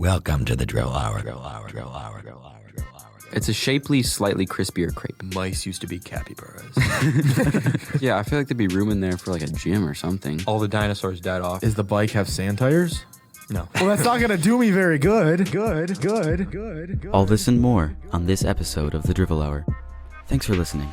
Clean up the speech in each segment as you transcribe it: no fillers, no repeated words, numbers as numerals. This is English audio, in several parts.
Welcome to the Drill Hour. It's a shapely, slightly crispier crepe. Mice used to be capybaras. Yeah, I feel like there'd be room in there for like a gym or something. All the dinosaurs died off. Does the bike have sand tires? No. Well, that's not going to do me very good. All this and more on this episode of the Drivel Hour. Thanks for listening.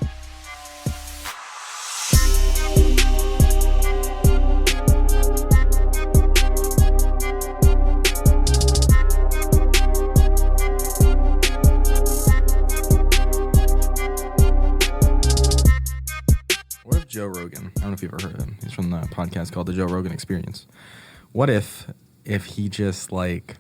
What if Joe Rogan, I don't know if you've ever heard of him. He's from the podcast called The Joe Rogan Experience. What if he just like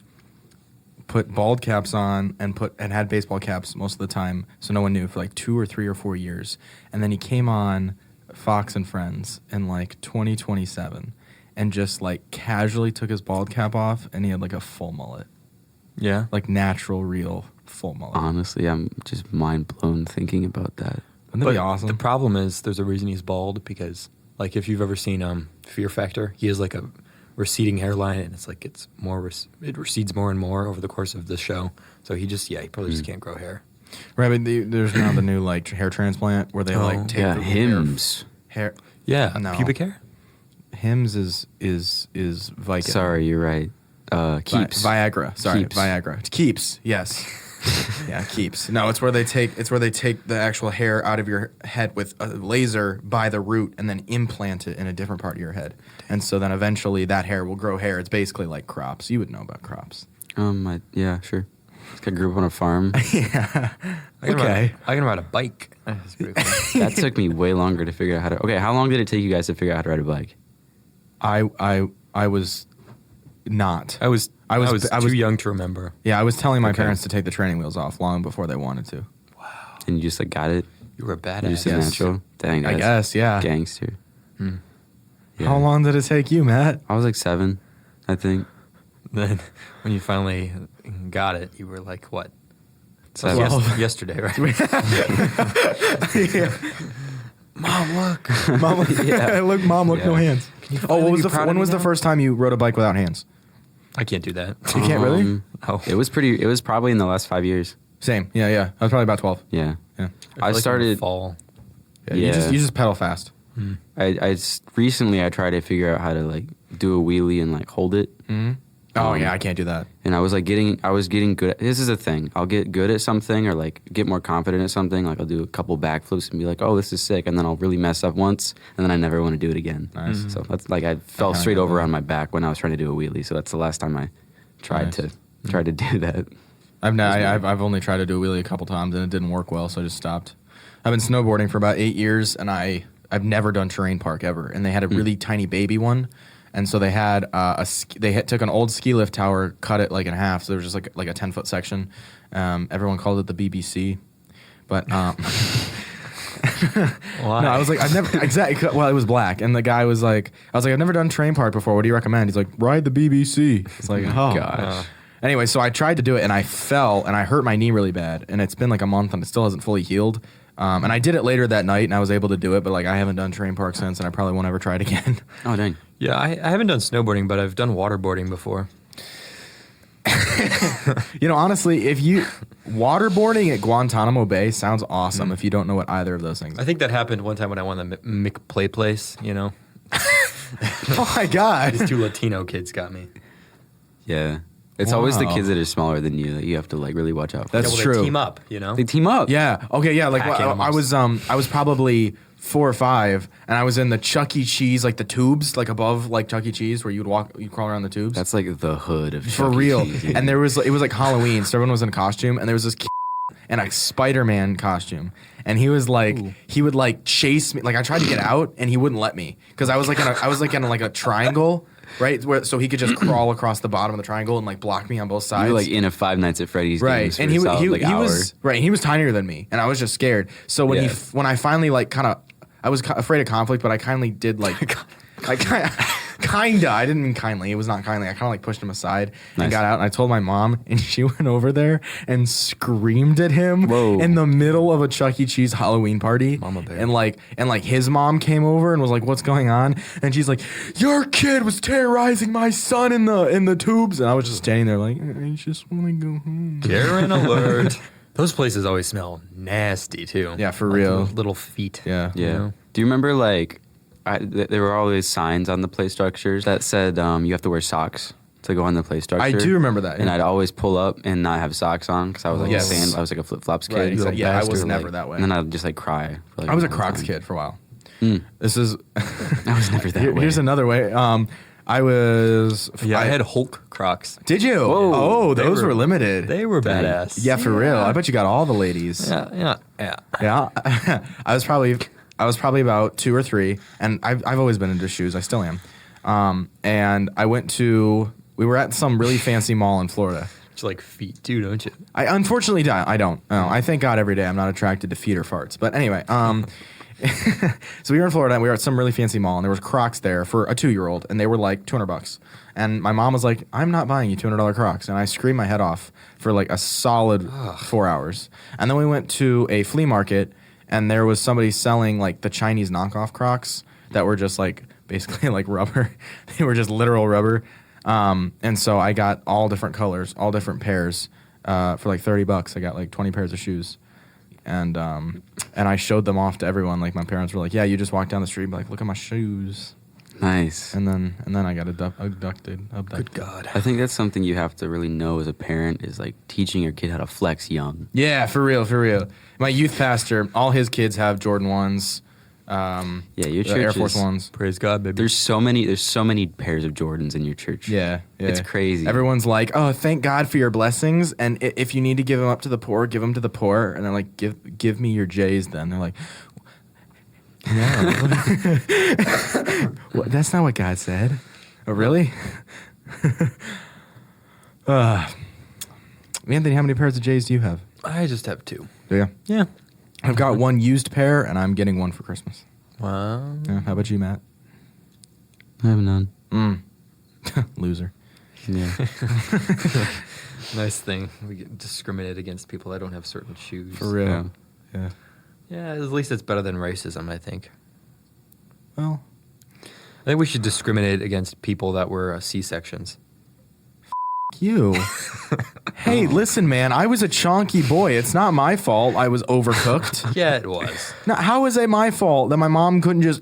put bald caps on and had baseball caps most of the time so no one knew for like 2 or 3 or 4 years, and then he came on Fox and Friends in like 2027 and just like casually took his bald cap off and he had like a full mullet. Yeah. Like natural, real full mullet. Honestly, I'm just mind blown thinking about that. Wouldn't that be awesome? The problem is there's a reason he's bald because, like, if you've ever seen Fear Factor, he has like a receding hairline and it's like it recedes more and more over the course of the show. So he probably just can't grow hair. Right, but there's now the new like hair transplant where they like take the Hims. hair. Yeah, No. pubic hair. Hims is Vicodin. Sorry, you're right. Keeps. Viagra. Sorry, Keeps. Viagra. Keeps. Yes. Yeah, keeps. No, it's where they take the actual hair out of your head with a laser by the root and then implant it in a different part of your head. And so then eventually that hair will grow hair. It's basically like crops. You would know about crops. Yeah, sure. I grew up on a farm. Yeah. I can ride a bike. That's pretty cool. That took me way longer to figure out how to. Okay, how long did it take you guys to figure out how to ride a bike? I was not. I was I was too young to remember. Yeah, I was telling my Okay. parents to take the training wheels off long before they wanted to. And you just like got it? You were a You're badass. just a Yes. natural? Dang, I that's guess, yeah. gangster. Yeah. How long did it take you, Matt? I was like 7, I think. Then when you finally got it, you were like, what? 7. Yesterday, right? Mom, look. Mom, look. Yeah. Look, Mom, look, Yeah. no hands. finally be proud of when me was the now? first time you rode a bike without hands? I can't do that. You can't really? Oh. It was probably in the last 5 years. Same. Yeah. I was probably about 12. Yeah. Yeah. I started. fall. You just pedal fast. Recently I tried to figure out how to like do a wheelie and like hold it. Oh, yeah, I can't do that. And I was getting good at, this is the thing. I'll get good at something or like get more confident at something. Like I'll do a couple backflips and be like, oh, this is sick. And then I'll really mess up once and then I never want to do it again. Nice. So that's like, I fell kinda straight get over that. on my back when I was trying to do a wheelie. So that's the last time I tried to do that. I've only tried to do a wheelie a couple times and it didn't work well, so I just stopped. I've been snowboarding for about 8 years and I've never done terrain park ever. And they had a really tiny baby one. And so they had took an old ski lift tower, cut it like in half. So there was just like a 10-foot section. Everyone called it the BBC, but Why? no, I was like, I've never exactly. Well, it was black, and the guy was like, I was like, I've never done terrain park before. What do you recommend? He's like, ride the BBC. It's like, oh gosh. Anyway, so I tried to do it, and I fell, and I hurt my knee really bad, and it's been like a month, and it still hasn't fully healed. And I did it later that night, and I was able to do it, but like I haven't done terrain park since, and I probably won't ever try it again. Oh, dang. Yeah, I haven't done snowboarding, but I've done waterboarding before. You know, honestly, waterboarding at Guantanamo Bay sounds awesome if you don't know what either of those things. I think that happened one time when I won the McPlay place, you know? Oh my God. These 2 Latino kids got me. Yeah. It's always the Wow. kids that are smaller than you that you have to like really watch out for. That's Yeah, well, true. They team up, you know? They team up. Yeah. Okay. Yeah. Like Pack I was probably 4 or 5, and I was in the Chuck E. Cheese, like the tubes, like above like Chuck E. Cheese, where you crawl around the tubes. That's like the hood of for Chuck E. real. Cheese, dude. And it was like Halloween, so everyone was in costume, and there was this kid in a Spider-Man costume, and he was like, he would like chase me. Like I tried to get out, and he wouldn't let me because I was like in a triangle. Right, so he could just crawl across the bottom of the triangle and like block me on both sides. You were like in a Five Nights at Freddy's Right, games for and a solid, like, hour. he was tinier than me, and I was just scared. So when I finally like I was afraid of conflict, but I kindly did like I kinda. I didn't mean kindly. It was not kindly. I kind of like pushed him aside and Nice. got out. And I told my mom, and she went over there and screamed at him Whoa. in the middle of a Chuck E. Cheese Halloween party. Mama bear. And like his mom came over and was like, "What's going on?" And she's like, "Your kid was terrorizing my son in the tubes." And I was just standing there like, "I just want to go home." Karen alert. Those places always smell nasty too. Yeah, for Like real. Little feet. Yeah. Yeah. know? Do you remember like there were always signs on the play structures that said you have to wear socks to go on the play structure? I do remember that. And I'd always pull up and not have socks on because I was like Yes. I was like a flip flops kid. Right, exactly. Yeah, I was Bastard, never like- that way. And then I'd just like cry. For, like, I was a long Crocs time. kid for a while. Mm. This is I was never that way. Here's another way. I was. Yeah, I had Hulk Crocs. Did you? Whoa. Oh, They those were- were limited. They were Dang. badass. Yeah, for real. I bet you got all the ladies. Yeah. Yeah. I was probably about 2 or 3, and I've always been into shoes. I still am. And we were at some really fancy mall in Florida. It's like feet too, don't you? I unfortunately don't. I don't. No, I thank God every day I'm not attracted to feet or farts. But anyway, so we were in Florida and we were at some really fancy mall and there was Crocs there for a 2-year-old and they were like $200. And my mom was like, "I'm not buying you $200 Crocs." And I screamed my head off for like a solid 4 hours. And then we went to a flea market and there was somebody selling like the Chinese knockoff Crocs that were just like basically like rubber. They were just literal rubber. And so I got all different colors, all different pairs for like $30. I got like 20 pairs of shoes. And I showed them off to everyone. Like my parents were like, "Yeah, you just walk down the street, and be like, look at my shoes." Nice. And then I got abducted. Good God. I think that's something you have to really know as a parent is like teaching your kid how to flex young. Yeah, for real. My youth pastor, all his kids have Jordan 1s. Yeah, your the church Air Force is- Ones. Praise God, baby. There's so many pairs of Jordans in your church. Yeah. It's crazy. Everyone's like, "Oh, thank God for your blessings, and if you need to give them up to the poor, give them to the poor." And they're like, "Give me your J's." Then they're like, "No, well, that's not what God said." Oh, really? Anthony, how many pairs of J's do you have? I just have 2. Yeah, Yeah. I've got one used pair, and I'm getting one for Christmas. Wow. Yeah, how about you, Matt? I have none. Loser. Yeah. Nice thing. We get discriminate against people that don't have certain shoes. For real. Yeah. Yeah. Yeah, at least it's better than racism, I think. Well, I think we should discriminate against people that were C-sections. you. Hey, listen, man. I was a chonky boy. It's not my fault. I was overcooked. Yeah, it was. Now, how is it my fault that my mom couldn't just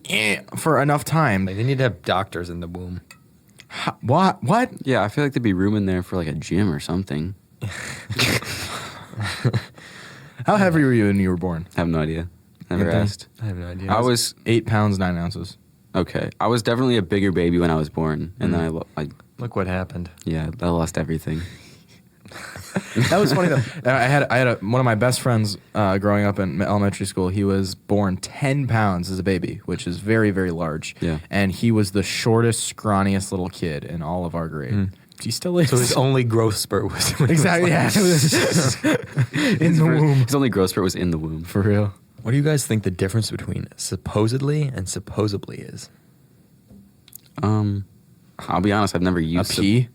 for enough time? Like, they need to have doctors in the womb. What? What? Yeah, I feel like there'd be room in there for like a gym or something. How heavy were you when you were born? I have no idea. Never Anthony? asked. I have no idea. I was 8 pounds 9 ounces. okay. I was definitely a bigger baby when I was born, and then I Look what happened. I lost everything. That was funny though. I had one of my best friends growing up in elementary school. He was born 10 pounds as a baby, which is very, very large. Yeah. And he was the shortest, scrawniest little kid in all of our grade. He still is. So his only growth spurt was exactly. Yeah. In the womb. His only growth spurt was in the womb. For real. What do you guys think the difference between supposedly and supposedly is? I'll be honest. I've never used P?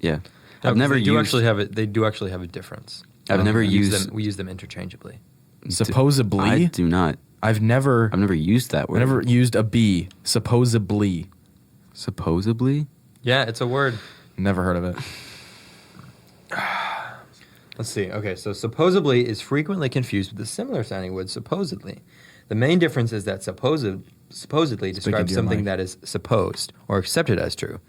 Yeah. I've never They do used. actually have it. They do actually have a difference. I've never We use used. them. We use them interchangeably. Supposedly. I do not. I've never used that word. I never used a B. Supposedly. Supposedly. Yeah, it's a word. Never heard of it. Let's see. Okay, so supposedly is frequently confused with the similar sounding word supposedly. The main difference is that supposedly into describes your something mic. that is supposed or accepted as true.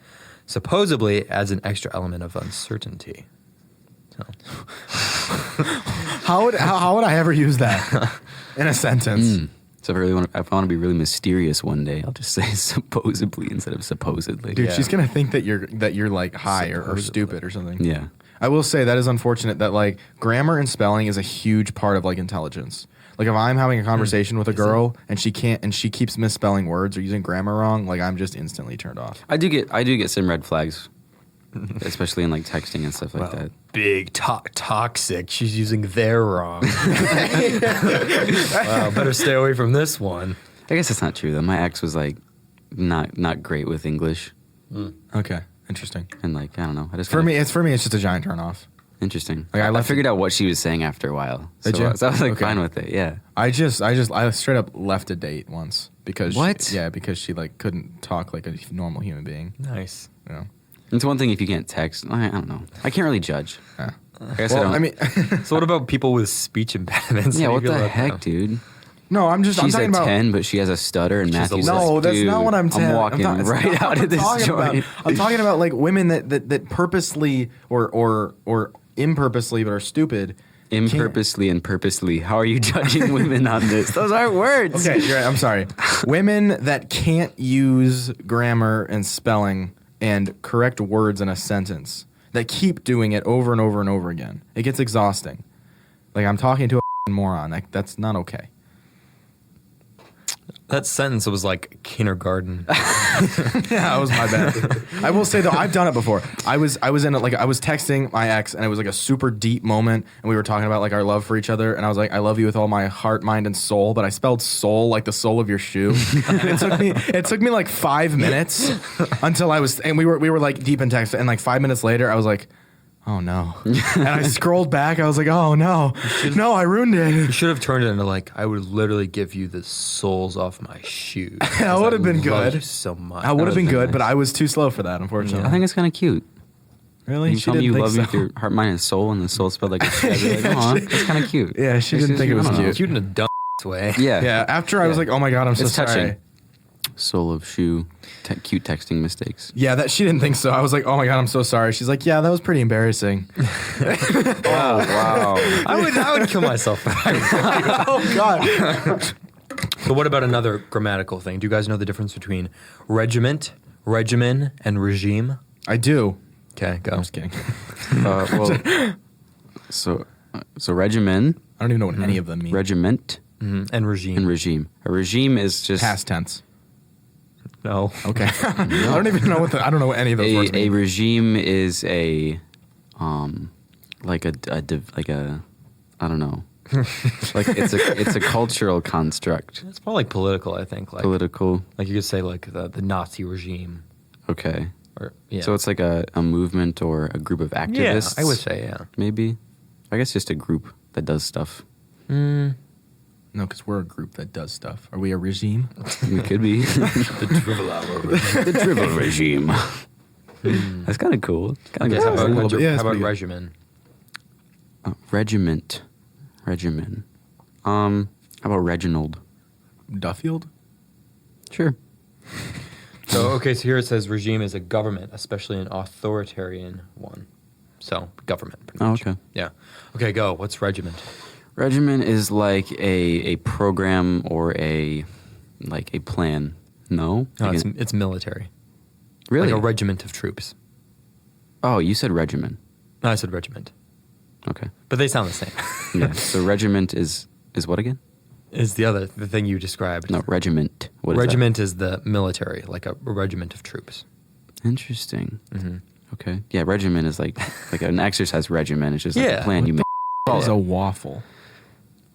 Supposedly adds an extra element of uncertainty. So, How would I ever use that in a sentence? So if I want to be really mysterious one day, I'll just say supposedly instead of supposedly. Dude, Yeah. she's gonna think that you're like high or Supposedly. stupid or something. Yeah. I will say that is unfortunate that like grammar and spelling is a huge part of like intelligence. Like if I'm having a conversation with a girl and she keeps misspelling words or using grammar wrong, like I'm just instantly turned off. I do get some red flags, especially in like texting and stuff like that. big toxic. She's using their wrong. Wow, better stay away from this one. I guess that's not true though. My ex was like not great with English, Okay, interesting. And like, I don't know. I just For me, it's just a giant turnoff. interesting. Like, I figured out what she was saying after a while. So, Did you? so I was like Okay. fine with it. Yeah. I straight up left a date once because What? because she like couldn't talk like a normal human being. Nice. You know. It's one thing if you can't text. I don't know. I can't really judge. Yeah. I guess Well, I don't. I mean, So what about people with speech impediments? yeah. How What do you the feel about heck, them? dude? no, I'm She's talking at about 10, but she has a stutter, and She's Matthew's a- like, No, that's dude, not what I'm saying. I'm walking it's right not out what of this I'm talking about. joint. I'm talking about like women that purposely or impurposely but are stupid. can't- Impurposely and purposely. How are you judging women on this? Those aren't words. Okay, you're right. I'm sorry. Women that can't use grammar and spelling and correct words in a sentence, that keep doing it over and over and over again. It gets exhausting. Like, I'm talking to a moron. Like, that's not okay. That sentence was like kindergarten. Yeah, that was my bad. I will say though, I've done it before. I was texting my ex, and it was like a super deep moment, and we were talking about like our love for each other, and I was like, I love you with all my heart, mind, and soul, but I spelled soul like the sole of your shoe. And it took me like 5 minutes until we were like deep in text, and like 5 minutes later, I was like, oh no. And I scrolled back, I was like, oh no, I ruined You it. should have turned it into like, I would literally give you the soles off my shoes. That would have been I love good. you so much. I would have been been good, nice. but I was too slow for that, unfortunately. I think it's kind of cute. Really? You She tell me didn't you think love me so. with your heart, mind, and soul, and the soul spelled like a shit. I'd be like, aw, that's kind of cute. Yeah, she didn't think it was I don't know. cute. Cute in a dumb way. Yeah. Yeah, after I was Yeah. like, oh my God, I'm so It's sorry. touching. Soul of shoe, cute texting mistakes. Yeah, that she didn't think so. I was like, oh my God, I'm so sorry. She's like, yeah, that was pretty embarrassing. Oh, wow. I would kill myself. Oh God. But what about another grammatical thing? Do you guys know the difference between regiment, regimen, and regime? I do. Okay, go. I'm just kidding. Well, so regimen, I don't even know what any of them mean. regiment, And regime. and regime. A regime is just Past tense. No. Okay. I don't even know I don't know what any of those words a mean. regime is a like a I don't know. Like it's a cultural construct. It's more like political, I think. Like, Political. like you could say like the Nazi regime. Okay. Or yeah. So it's like a movement or a group of activists. Yeah, I would say, yeah. Maybe. I guess just a group that does stuff. No, because we're a group that does stuff. Are we a regime? We could be. The dribble hour. The dribble regime. That's kind of cool. Kind Okay, how of about, a little bit. Yeah, it's how about pretty good. regimen? regiment. Regimen. How about Reginald? Duffield? Sure. So, okay, so here it says regime is a government, especially an authoritarian one. So, government. Pretty Oh, much. okay. Yeah. Okay, go. What's regiment? Regimen is like a program or a plan. No? No, Like it's military. really? Like a regiment of troops. Oh, you said regimen. No, I said regiment. Okay. But they sound the same. Yeah. So regiment is what again? Is the thing you described. No, regiment. What is Regiment is the military, like a regiment of troops. that? Interesting. Mm-hmm. Okay. Yeah, regimen is like an exercise regimen. It's just like Yeah. a plan you make. It's a waffle.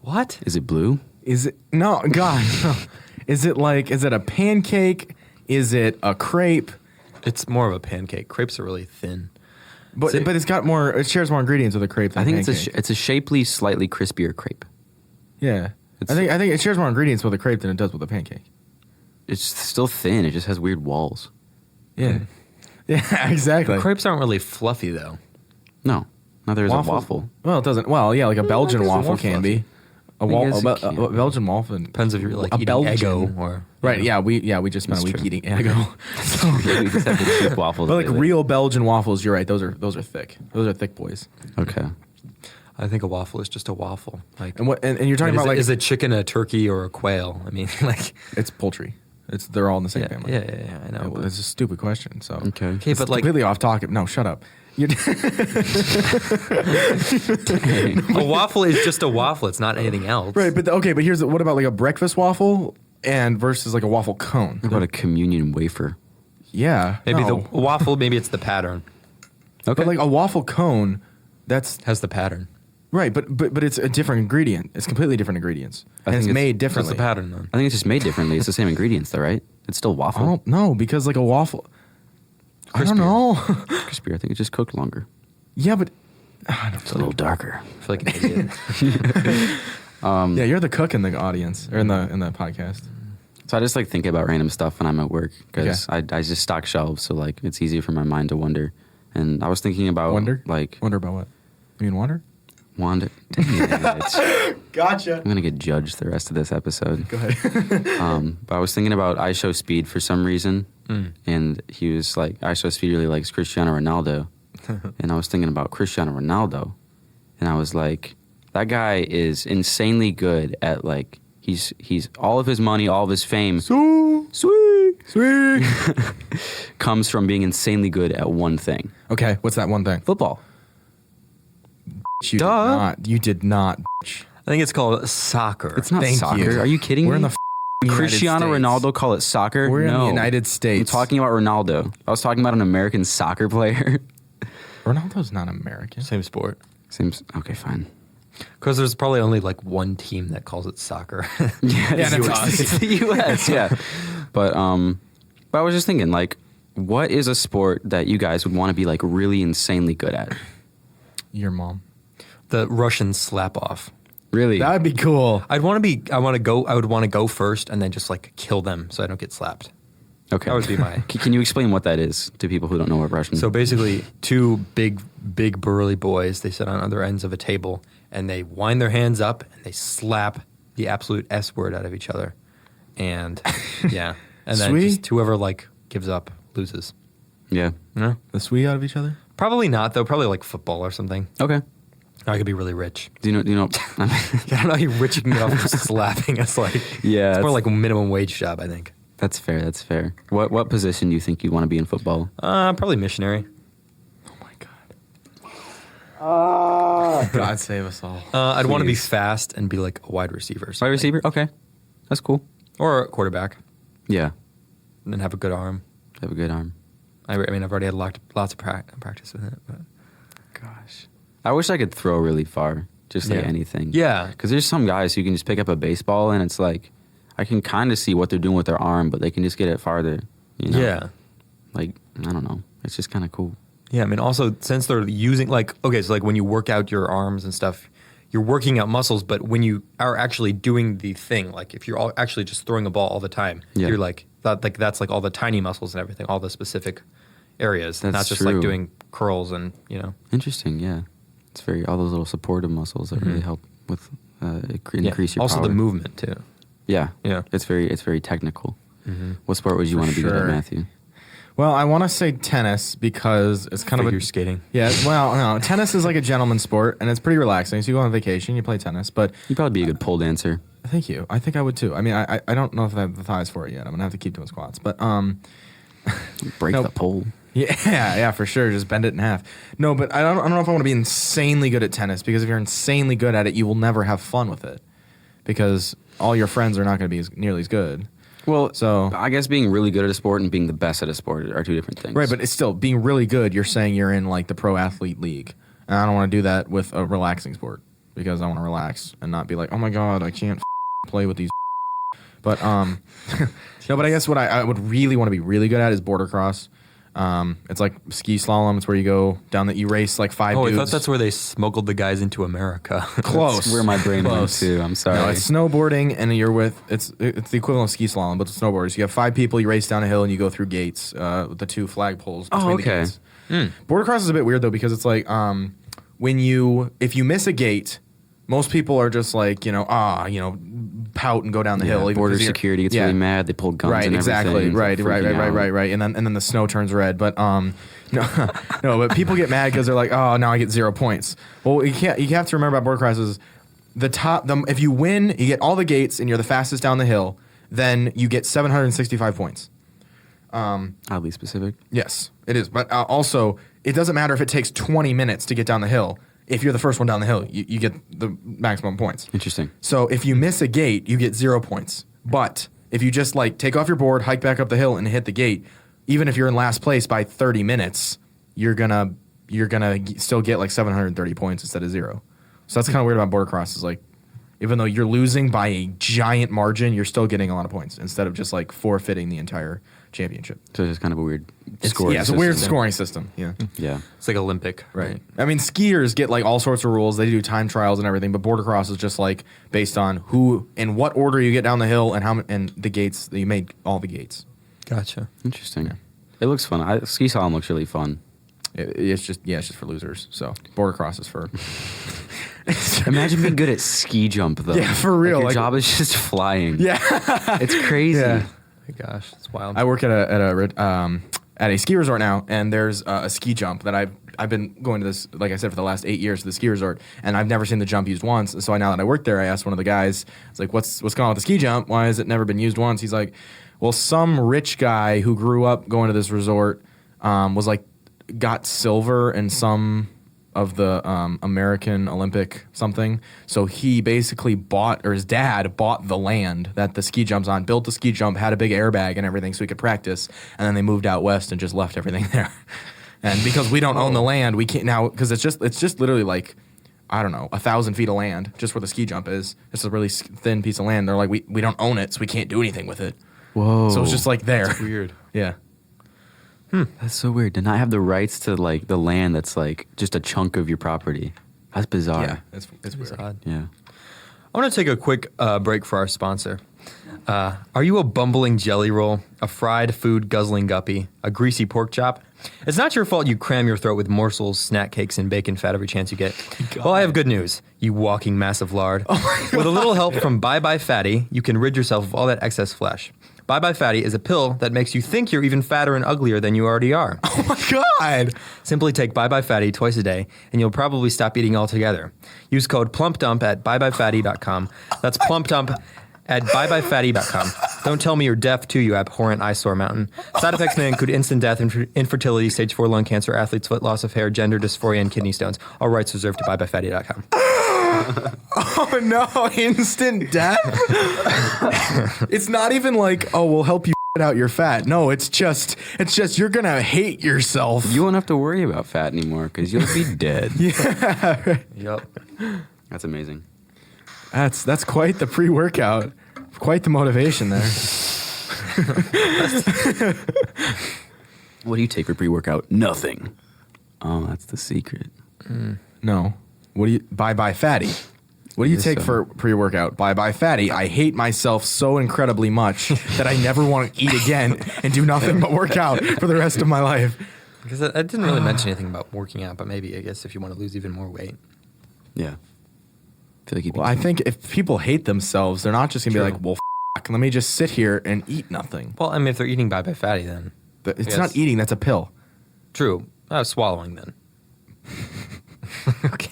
What? Is it blue? Is it? No, God. No. Is it a pancake? Is it a crepe? It's more of a pancake. Crepes are really thin. But See- it shares more ingredients with a crepe than I think a it's pancake. it's a shapely, slightly crispier crepe. Yeah. I think it shares more ingredients with a crepe than it does with a pancake. It's still thin. It just has weird walls. Yeah. Yeah, exactly. Crepes aren't really fluffy, though. No, neither is a Waffles- waffle. Well, it doesn't. Well, yeah, like a Belgian guess waffle more can fluffy. be. A guess it can a be. Belgian waffle. Depends if you're like A eating Belgian. Eggo or Right. Yeah. We just spent a That's week true. eating Eggo. We just have the cheap waffles. But like lately. real Belgian waffles, you're right. Those are thick. Those are thick boys. Okay. I think a waffle is just a waffle. Like, And you're talking about like is a chicken a turkey or a quail? I mean, like, it's poultry. They're all in the same yeah, family. yeah, I know. It's a stupid question. So Okay. Okay, It's but like completely off topic. No, shut up. You- a waffle is just a waffle. It's not anything else. right, but here's what about like a breakfast waffle and versus like a waffle cone? What about a communion wafer? Yeah, Maybe no. the waffle. Maybe it's the pattern. Okay. But like a waffle cone, that's Has the pattern. right. But it's a different ingredient. It's completely different ingredients, I and think it's it's- made What's differently. the pattern then? I think it's just made differently. It's the same ingredients, though, right? It's still waffle. I don't know because like a waffle. I don't know. Crispier. I think it just cooked longer. Yeah, but It's a little darker. I feel like an idiot. yeah, you're the cook in the audience or in the podcast. So I just like think about random stuff when I'm at work because I just stock shelves, so like it's easier for my mind to wonder. And I was thinking about Wonder like about what? You mean wonder? wander. I'm Gotcha. gonna get judged the rest of this episode. Go ahead. But I was thinking about I Show Speed for some reason, and he was like, I Show Speed really likes Cristiano Ronaldo, and I was thinking about Cristiano Ronaldo, and I was like, that guy is insanely good at like he's all of his money, all of his fame, Sweet. comes from being insanely good at one thing: Okay, what's that one thing? football. You did Duh. not. You did not. I think it's called soccer. It's not Thank soccer. you. Are you kidding We're me? in the United Cristiano States. Ronaldo call it soccer? We're no. in the United I'm States. talking about Ronaldo. I was talking about an American soccer player. Ronaldo's not American. Same sport. Seems okay. Fine. Because there's probably only like one team that calls it soccer. Yeah, and it's us. it's the U.S. Yeah, but I was just thinking, like, what is a sport that you guys would want to be like really insanely good at? Your mom. The Russian slap off. Really? That'd be cool. I would want to go first and then just like kill them so I don't get slapped. Okay. That would be my. Can you explain what that is to people who don't know what Russian? So basically, two big burly boys, they sit on other ends of a table and they wind their hands up and they slap the absolute S word out of each other. And yeah. And then Sweet. just whoever like gives up loses. Yeah. You know? The sweet out of each other? Probably not though. Probably like football or something. Okay. I could be really rich. Do you know? I don't know how rich you can get off just slapping. It's like Yeah, it's more it's- like a minimum wage job, I think. That's fair. That's fair. What position do you think you want to be in football? Probably missionary. Oh my God. God save us all. I'd want to be Please. fast and be like a wide receiver. or Wide something. receiver. Okay, that's cool. Or a quarterback Yeah, and then have a good arm. have a good arm. I mean, I've already had lots of practice with it. But. Gosh, I wish I could throw really far, just like Yeah. anything. Yeah. Because there's some guys who can just pick up a baseball and it's like, I can kind of see what they're doing with their arm, but they can just get it farther. You know? Yeah. Like, I don't know. It's just kind of cool. Yeah, I mean, also, since they're using, like, okay, so, like, when you work out your arms and stuff, you're working out muscles, but when you are actually doing the thing, like, if you're actually just throwing a ball all the time, Yeah. you're, like, that's, like, all the tiny muscles and everything, all the specific areas, That's not just, true. like, doing curls and, you know. Interesting, yeah. It's very, all those little supportive muscles that really help with increase your Also power. the movement, too. Yeah. Yeah. It's very technical. What sport would you want to be good at, sure. Matthew? Well, I want to say tennis because it's kind Figure of a skating. Yeah, well, no, tennis is like a gentleman's sport and it's pretty relaxing. So you go on vacation, you play tennis, but You'd probably be a good pole dancer. thank you. I think I would too. I mean, I don't know if I have the thighs for it yet. I'm gonna have to keep doing squats, but Break No. the pole. yeah, for sure. Just bend it in half. No, but I don't know if I want to be insanely good at tennis because if you're insanely good at it, you will never have fun with it because all your friends are not going to be nearly as good. Well, So- I guess being really good at a sport and being the best at a sport are two different things. Right, but it's still being really good. You're saying you're in like the pro athlete league, and I don't want to do that with a relaxing sport because I want to relax and not be like, oh my god, I can't play with these. But no, but I guess what I would really want to be really good at is border cross. It's like ski slalom. It's where you go down you race like five Oh, dudes. I thought that's where they smuggled the guys into America. Close. That's where my brain went Close. too. I'm sorry. No, it's snowboarding, and you're with it's the equivalent of ski slalom, but it's snowboarders. You have 5 people, you race down a hill, and you go through gates with the 2 flagpoles between Oh, the okay. gates. Border cross is a bit weird though because it's like if you miss a gate, most people are just like pout and go down the Yeah, hill. even border 'cause you're- security gets yeah. really mad. They pull guns Right, and exactly. everything. Right, It's like freaking out. right. And then the snow turns red. But no, but people get mad because they're like, oh, now I get 0 points. Well, you have to remember about border cross is if you win, you get all the gates and you're the fastest down the hill, then you get 765 points. Oddly specific. Yes, it is. But also, it doesn't matter if it takes 20 minutes to get down the hill. If you're the first one down the hill, you get the maximum points. Interesting. So if you miss a gate, you get 0 points. But if you just like take off your board, hike back up the hill, and hit the gate, even if you're in last place by 30 minutes, you're gonna still get like 730 points instead of 0. So that's kind of weird about border cross. Is like Even though you're losing by a giant margin, you're still getting a lot of points instead of just like forfeiting the entire championship. So it's kind of a weird scoring it's a weird system. scoring system. Yeah. Yeah. It's like Olympic, right? I mean, skiers get like all sorts of rules. They do time trials and everything, but border cross is just like based on who and what order you get down the hill and how and the gates that you made all the gates. Gotcha. Interesting. It looks fun. Ski slalom looks really fun. It's just for losers. So border cross is for. Imagine being good at ski jump though. Yeah, for real. Your like, job is just flying. Yeah, It's crazy. Yeah. Oh my gosh, it's wild. I work at a ski resort now, and there's a ski jump that I've been going to this, like I said, for the last 8 years to the ski resort, and I've never seen the jump used once. So now that I work there, I asked one of the guys, it's like, what's going on with the ski jump? Why has it never been used once? He's like, well, some rich guy who grew up going to this resort was like got silver in some of the American Olympic something. So he basically his dad bought the land that the ski jump's on, built the ski jump, had a big airbag and everything so he could practice. And then they moved out west and just left everything there. And because we don't own the land, we can't now, because it's just literally like, I don't know, 1,000 feet of land just where the ski jump is. It's a really thin piece of land. They're like, we don't own it, so we can't do anything with it. Whoa. So it's just like there. It's weird. Yeah. That's so weird. To not have the rights to like the land that's like just a chunk of your property. That's bizarre. Yeah. It's It's weird. odd. Yeah. I want to take a quick break for our sponsor. Are you a bumbling jelly roll, a fried food guzzling guppy, a greasy pork chop? It's not your fault you cram your throat with morsels, snack cakes, and bacon fat every chance you get. Well, I have good news, you walking mass of lard. With a little help from Bye Bye Fatty, you can rid yourself of all that excess flesh. Bye Bye Fatty is a pill that makes you think you're even fatter and uglier than you already are. Oh my God. Simply take Bye Bye Fatty twice a day, and you'll probably stop eating altogether. Use code PlumpDump at byebyfatty.com. That's PlumpDump at byebyfatty.com. Don't tell me you're deaf too, you abhorrent eyesore mountain. Side effects may include instant death, infertility, stage 4 lung cancer, athlete's foot, loss of hair, gender dysphoria, and kidney stones. All rights reserved to byebyfatty.com. Oh no, instant death? It's not even like, oh, we'll help you out your fat. No, it's just you're gonna hate yourself. You won't have to worry about fat anymore because you'll be dead. Yeah. Yep. That's amazing. That's quite the pre-workout. Quite the motivation there. What do you take for pre-workout? Nothing. Oh, that's the secret. No. What do you Bye Bye Fatty? What do you Yes, take sir. for pre-workout? Bye Bye Fatty. I hate myself so incredibly much that I never want to eat again and do nothing but work out for the rest of my life. Because I didn't really mention anything about working out, but maybe, I guess, if you want to lose even more weight. Yeah. I feel like you'd be Well, I think if people hate themselves, they're not just gonna True. be like, well, let me just sit here and eat nothing. Well, I mean, if they're eating Bye Bye Fatty, then. It's Yes. not eating. That's a pill. True. Swallowing, then. Okay.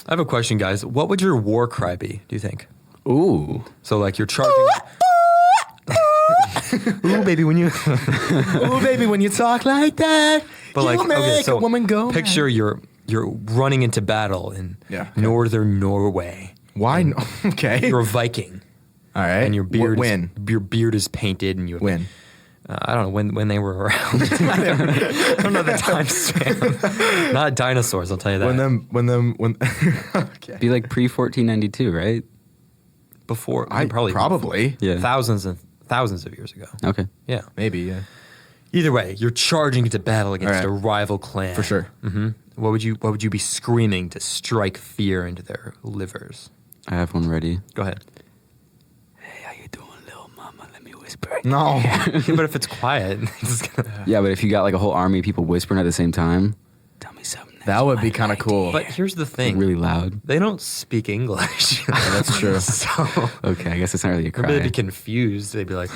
I have a question, guys. What would your war cry be, do you think? Ooh. So, like, you're charging... Ooh, baby, when you... Oh, baby, when you talk like that, But like, you make okay, so a woman go. picture mad. you're running into battle in Yeah. northern Norway. Why? No? Okay. You're a Viking, All right. and your beard When? your beard is painted, and you When? I don't know when they were around. I don't know the time span. Not dinosaurs, I'll tell you that. When okay. Be like pre-1492, right? Before Probably. Yeah. thousands of years ago. Okay. Yeah. Maybe, yeah. Either way, you're charging into battle against All a right. rival clan. For sure. Hmm. What would you be screaming to strike fear into their livers? I have one ready. Go ahead. Hey, how you doing, little mama? Let me whisper. No. Yeah, but if it's quiet, it's just gonna... Yeah, but if you got like a whole army of people whispering at the same time, tell me something. That would be kind of cool. But here's the Like thing: really loud. they don't speak English. That's true. So Okay, I guess it's not really a maybe they'd cry. be confused. They'd be like,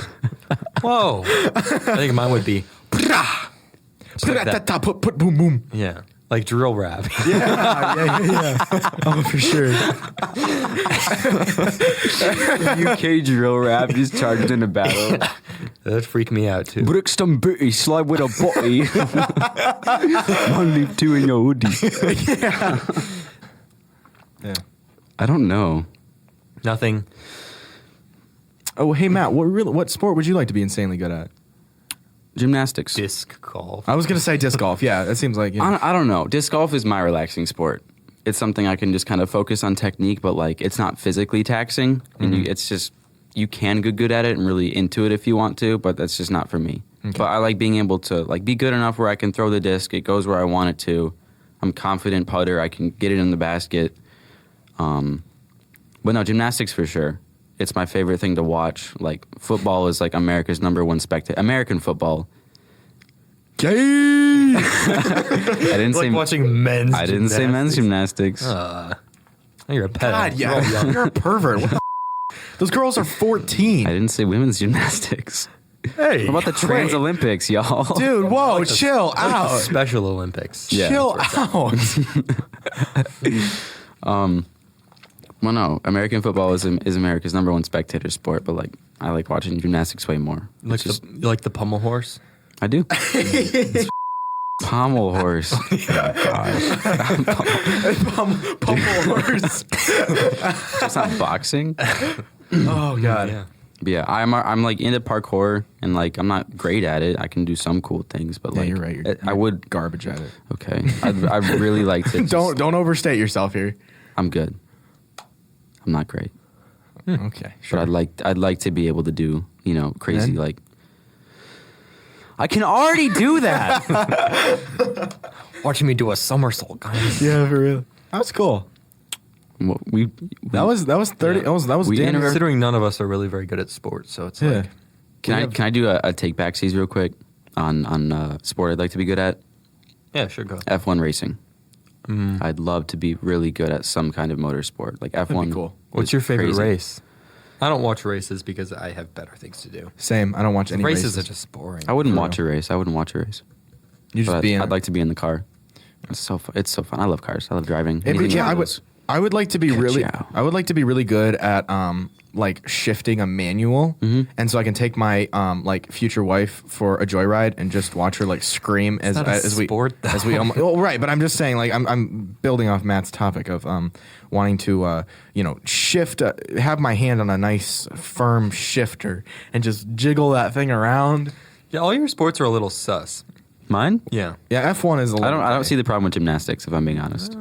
"Whoa!" I think mine would be, just like that. Put boom boom. Yeah, like drill rap. Yeah. Oh, for sure. UK drill rap just charged into battle. That'd freak me out too. Brixton booty, slide with a body. Man, leave two in your hoodie. Yeah. I don't know. Nothing. Oh, hey Matt, what sport would you like to be insanely good at? Gymnastics. Disc golf. I was gonna say disc golf. Yeah, that seems like. Yeah. I don't know. Disc golf is my relaxing sport. it's something I can just kind of focus on technique, but like it's not physically taxing, and it's just you can get good at it and really into it if you want to, but that's just not for me. Okay. But I like being able to like be good enough where I can throw the disc, it goes where I want it to. I'm confident putter, I can get it in the basket. But no, gymnastics for sure. It's my favorite thing to watch. Like football is like America's #1 spectator. American football. Gay. I didn't Like say watching men's. I didn't say men's gymnastics. You're a pedo. God, yeah, you're a pervert. What the Those girls are 14. I didn't say women's gymnastics. Hey, What about the Trans Olympics, y'all? Dude, whoa, chill out. Special Olympics. Yeah. Chill out. Well, no, American football is America's #1 spectator sport, but like I like watching gymnastics way more. Like It's you like the pommel horse. I do. Pommel horse. Pummel horse. It's not boxing. Oh, God. Yeah. But yeah, I'm like into parkour and like I'm not great at it. I can do some cool things, but Yeah, like you're right. I would. Garbage at it. Okay, I'd really like to. Don't overstate yourself here. I'm good. I'm not great, Okay, sure. but I'd like to be able to do crazy Then? like. I can already do that. Watching me do a somersault, guys. Yeah, for real. That was cool. That was 30. Yeah. That was We damn near- Considering none of us are really very good at sports, so it's Yeah. like Can I do a take backsies real quick on sport I'd like to be good at? yeah, sure, go. F1 racing. I'd love to be really good at some kind of motorsport like F1. be cool. What's is your favorite crazy. race? I don't watch races because I have better things to do. Same. I don't watch any Races races. are just boring. I wouldn't For watch a race. I wouldn't watch a race. You just But be in. I'd like to be in the car. It's so fun. It's so fun. I love cars. I love driving. Hey, but Anything yeah, that I would. goes. I would like to be really. Ka-chow. I would like to be really good at like shifting a manual, and so I can take my like future wife for a joyride and just watch her like scream as not a as we sport, though. as we. Well, right, but I'm just saying like I'm building off Matt's topic of wanting to shift have my hand on a nice firm shifter and just jiggle that thing around. Yeah, all your sports are a little sus. Mine? Yeah. Yeah, F1 is a little. I don't see the problem with gymnastics if I'm being honest.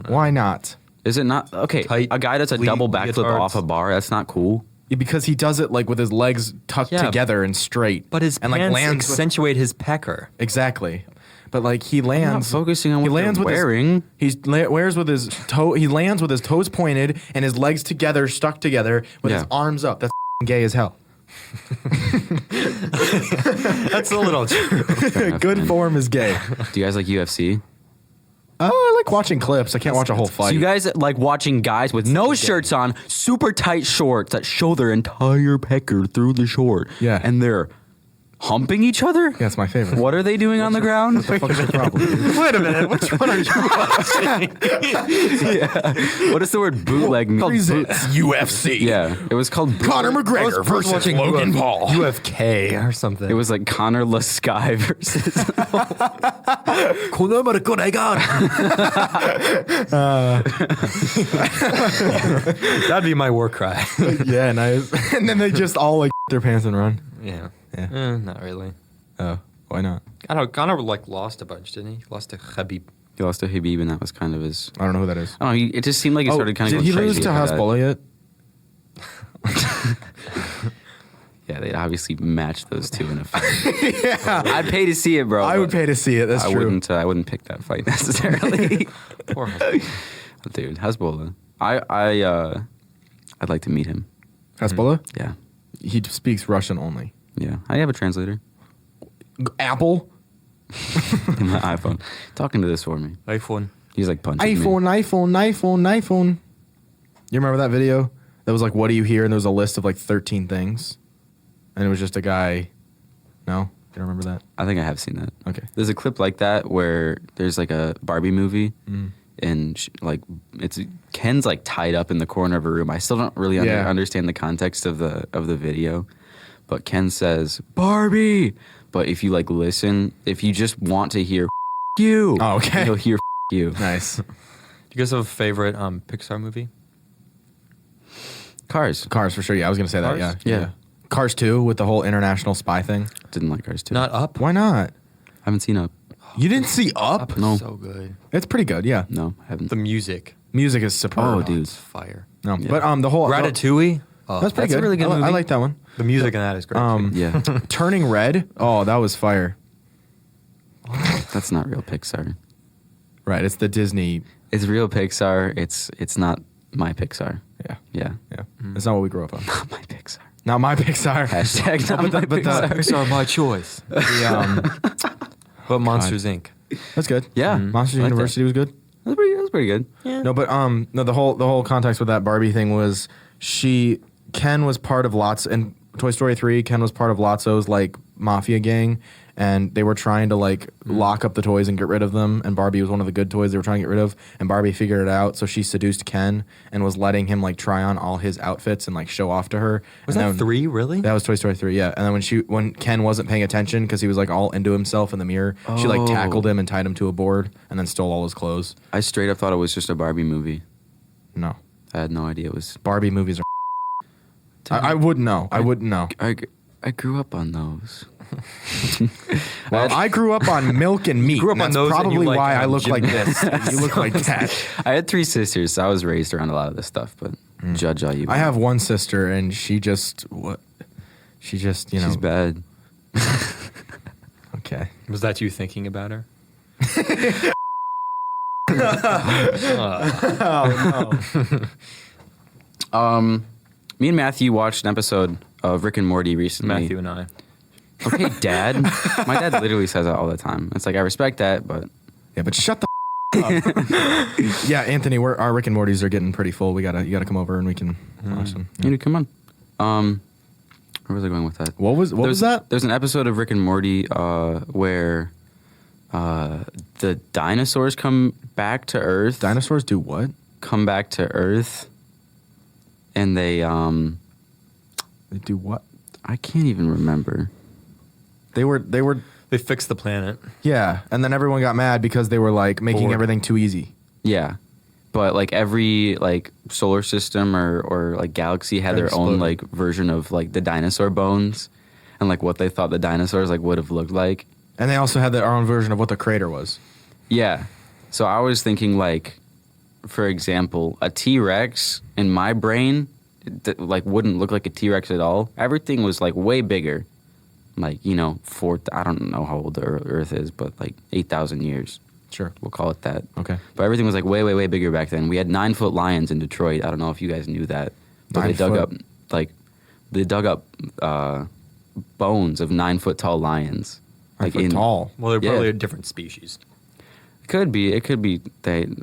Why not? Is it not okay? Tight A guy that's a double backflip leotards. off a bar, that's not cool. Because he does it like with his legs tucked Yeah, together and straight, But his and like pants lands with- accentuate his pecker. exactly. But like he I'm not lands, focusing on he what lands they're with wearing. wears with his toe. He lands with his toes pointed and his legs together, stuck together, with his Yeah. arms up. That's gay as hell. That's a little true. enough, Good man. form is gay. Do you guys like UFC? Oh, I like watching clips. I can't watch a whole fight. So you guys like watching guys with no shirts on, super tight shorts that show their entire pecker through the short. Yeah. And they're humping each other? yeah, it's my favorite. What are they doing on the ground? the fuck is your problem? Wait a minute. Which one are you watching? What is the word bootleg mean? UFC. Yeah, it was called Conor McGregor versus Logan Paul. UFK or something. It was like Conor Lasky versus. Conor McGregor. That'd be my war cry. Yeah, nice. And then they just all like their pants and run. Yeah. Yeah. Not really. Oh, why not? Conor like lost a bunch, didn't he? Lost to Khabib. He lost to Habib, and that was kind of his. I don't know who that is. I don't know. It just seemed like he started kind of. did he going lose crazy to after that. Hasbulla yet? Yeah, they'd obviously match those two in a fight. Yeah, I'd pay to see it, bro. I would but pay to see it. That's I true. wouldn't. I wouldn't pick that fight necessarily. Poor husband. Dude, Hezbollah. I'd like to meet him. Hasbulla? Yeah, He speaks Russian only. yeah. I have a translator Apple? in my iPhone. Talking to this for me. iPhone. He's like punching me. iPhone. You remember that video? That was like, what do you hear? And there was a list of like 13 things. And it was just a guy. No? You don't remember that? I think I have seen that. Okay. There's a clip like that where there's like a Barbie movie, Mm. and like it's Ken's like tied up in the corner of a room. I still don't really Yeah. understand the context of the video, but Ken says Barbie. But if you like listen, if you just want to hear you, Oh, okay. you'll hear you. Nice. Do you guys have a favorite Pixar movie? Cars. Cars for sure. Yeah, I was going to say that. Cars? Yeah. Yeah. Cars 2 with the whole international spy thing. Didn't like Cars too. Not Up. Why not? I haven't seen Up. You didn't see Up? No. So good. It's pretty good. Yeah. No, I haven't. The music. Music is superb. Oh, dude. It's fire. No, but the whole Ratatouille. Oh, that's pretty That's a good. really good I movie. like that one. the music in that is great. too. Yeah, Turning Red. Oh, that was fire. that's not real Pixar. Right. It's the Disney. It's real Pixar. It's not my Pixar. Yeah. Yeah, Yeah. It's not what we grew up on. not my Pixar. Not my Pixar. Hashtag not my Pixar. Pixar, my choice. But Monsters Inc. That's good. Yeah, Monsters I like University was good. That was pretty good. Yeah. No, but no, the whole context with that Barbie thing was Ken was part of in Toy Story 3, Ken was part of Lotso's like mafia gang, and they were trying to like lock up the toys and get rid of them, and Barbie was one of the good toys they were trying to get rid of, and Barbie figured it out, so she seduced Ken and was letting him like try on all his outfits and like show off to her. Was And that then- 3, really? That was Toy Story 3, yeah. And then when Ken wasn't paying attention because he was like all into himself in the mirror, she like tackled him and tied him to a board and then stole all his clothes. I straight up thought it was just a Barbie movie. No. I had no idea it was. Barbie movies are I wouldn't know. I wouldn't know. I grew up on those. Well, I grew up on milk and meat. grew up and on that's those and you probably like why I look like this. gymnastics. You look like that. I had 3 sisters, so I was raised around a lot of this stuff. But judge all you. I have one sister, and she just She's bad. Okay. Was that you thinking about her? Me and Matthew watched an episode of Rick and Morty recently. Matthew and I. Okay, Dad. My dad literally says that all the time. It's like I respect that, but Yeah, but shut the up. Yeah, Anthony, our Rick and Mortys are getting pretty full. You gotta come over and we can watch them. you need to come on. Where was I going with that? What was that? There's an episode of Rick and Morty where the dinosaurs come back to Earth. Dinosaurs do what? Come back to Earth, and they They do what? I can't even remember. They were They fixed the planet. yeah, and then everyone got mad because they were like making Bored. everything too easy. Yeah, but like every like solar system or like galaxy had their Exploded. own like version of like the dinosaur bones, and like what they thought the dinosaurs like would have looked like. And they also had their own version of what the crater was. Yeah, so I was thinking like, for example, a T-Rex in my brain, like wouldn't look like a T-Rex at all. Everything was like way bigger, like I don't know how old the Earth is, but like 8,000 years. Sure. We'll call it that. Okay. But everything was like way, way, way bigger back then. We had 9-foot lions in Detroit. I don't know if you guys knew that. But 9 foot. they dug up bones of 9-foot tall lions. Like tall. Well, they're Yeah. probably a different species. It could be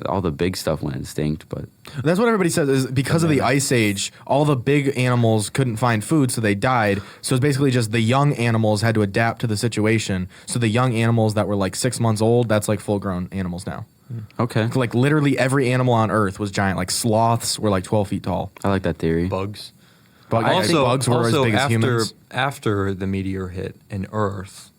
all the big stuff went extinct, but That's what everybody says is because of the Ice Age, all the big animals couldn't find food, so they died. So it's basically just the young animals had to adapt to the situation. So the young animals that were like 6 months old, that's like full grown animals now. okay. Like literally every animal on Earth was giant. Like sloths were like 12 feet tall. I like that theory. Bugs. Bugs were as big as after, humans. after the meteor hit in Earth,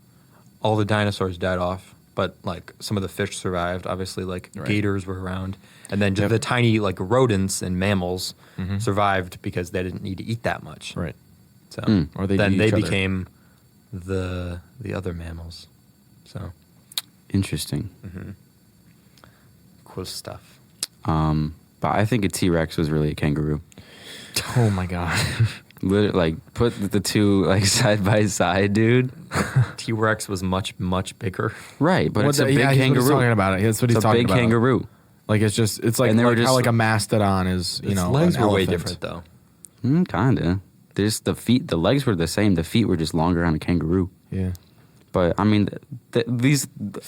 all the dinosaurs died off, but like some of the fish survived. Obviously, like Right. gators were around, and then just Yep. the tiny like rodents and mammals survived because they didn't need to eat that much. Right. So Or they then eat they each other. became the other mammals. So Interesting. cool stuff. But I think a T-Rex was really a kangaroo. Oh my god. Literally, like put the two like side by side, dude. T-Rex was much Right, bigger. but What it's a big he's what he's kangaroo. talking about it. That's what he's It's a talking big about. kangaroo. Like it's like, And they were how just- like a mastodon is, Its know, legs an were way elephant. different though. Kinda. There's the feet. The legs were the same. The feet were just longer on a kangaroo. Yeah. But I mean,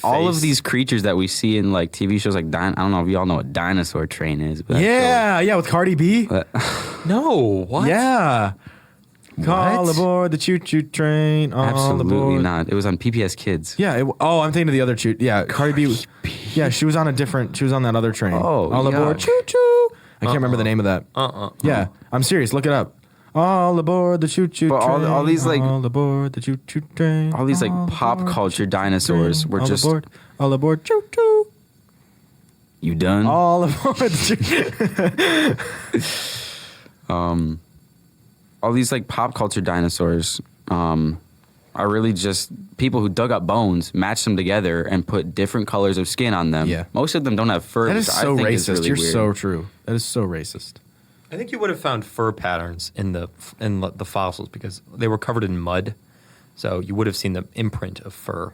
all of face. these creatures that we see in like TV shows, like I don't know if y'all know what Dinosaur Train is. But that Yeah, with Cardi B. show- No, what? Yeah. Call What? aboard the choo-choo train. All absolutely aboard. not. It was on PBS Kids. Yeah. I'm thinking of the other choo. Yeah, Cardi B. Yeah, she was on that other train. Oh, all aboard yuck. choo-choo. I can't remember the name of that. Yeah, I'm serious. Look it up. All aboard the choo-choo But train. all these, like- all aboard the choo-choo train. All these like All pop aboard culture the dinosaurs train. were all just. aboard. All aboard choo-choo. You done? All aboard the choo. All these like pop culture dinosaurs are really just people who dug up bones, matched them together, and put different colors of skin on them. Yeah. Most of them don't have fur. That is which I so think racist. is really You're weird. so true. That is so racist. I think you would have found fur patterns in the fossils because they were covered in mud, so you would have seen the imprint of fur.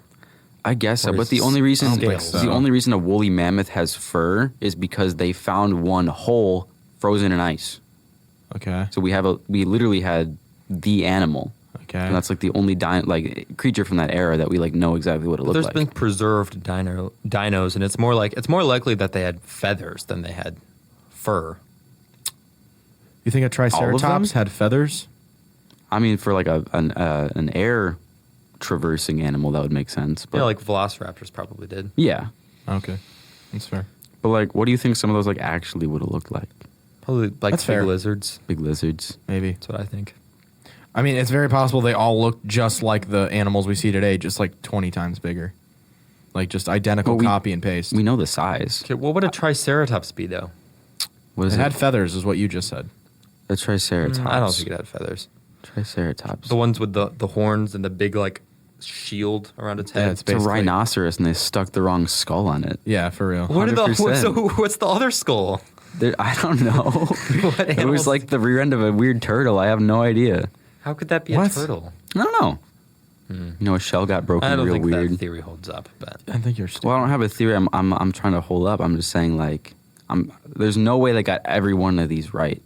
I guess so, Or but the s- only reason scales. the only reason a woolly mammoth has fur is because they found one whole frozen in ice. Okay. So we literally had the animal. Okay. And that's like the only creature from that era that we like know exactly what it But looked there's like. been preserved dinos, and it's more likely that they had feathers than they had fur. You think a triceratops had feathers? I mean, for like an air traversing animal, that would make sense. But Yeah, like velociraptors probably did. yeah. Okay. That's fair. But like, what do you think some of those like actually would have looked like? Probably like That's big fair. lizards. Big lizards. Maybe. That's what I think. I mean, it's very possible they all look just like the animals we see today, just like 20 times bigger. Like just identical Well, copy and paste. We know the size. Okay, what would a triceratops be though? What It is it? had feathers, is what you just said. A triceratops. I don't think it had feathers. Triceratops. The ones with the horns and the big like shield around its head. Yeah, It's a basically- rhinoceros, and they stuck the wrong skull on it. Yeah, for real. What are the 100%. what's the other skull? I don't know. What It was animals- like the rear end of a weird turtle. I have no idea. How could that be What? a turtle? I don't know. You know, a shell got broken I don't real think weird. that theory holds up. But I think you're stupid. Well, I don't have a theory. I'm trying to hold up. I'm just saying like there's no way they got every one of these right.